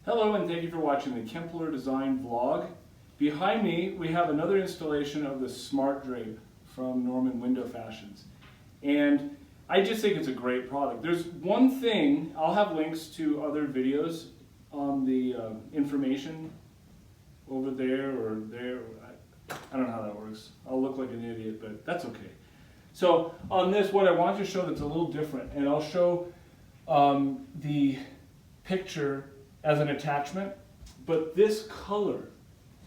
Hello and thank you for watching the Kempler design vlog. Behind me we have another installation of the Smart Drape from Norman Window Fashions. And I just think it's a great product. There's one thing, I'll have links to other videos on the information over there or there. I don't know how that works. I'll look like an idiot, but that's okay. So on this, what I want to show that's a little different, and I'll show the picture as an attachment, but this color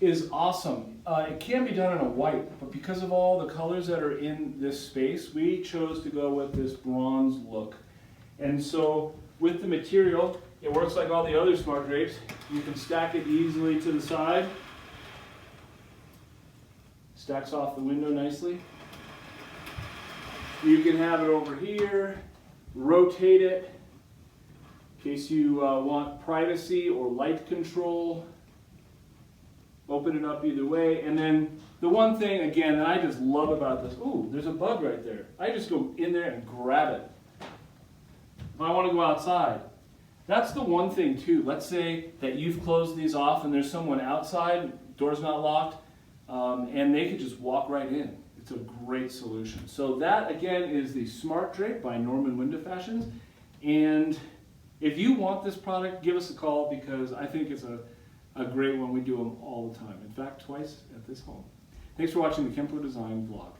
is awesome. It can be done in a white, but because of all the colors that are in this space, we chose to go with this bronze look. And so with the material, it works like all the other Smart Drapes. You can stack it easily to the side. Stacks off the window nicely. You can have it over here, rotate it in case you want privacy or light control. Open it up either way. And then the one thing, again, that I just love about this, ooh, there's a bug right there. I just go in there and grab it. If I want to go outside. That's the one thing too. Let's say that you've closed these off and there's someone outside, door's not locked, and they could just walk right in. It's a great solution. So that, again, is the Smart Drape by Norman Window Fashions. And if you want this product, give us a call because I think it's a great one. We do them all the time. In fact, twice at this home. Thanks for watching the Kempler Design vlog.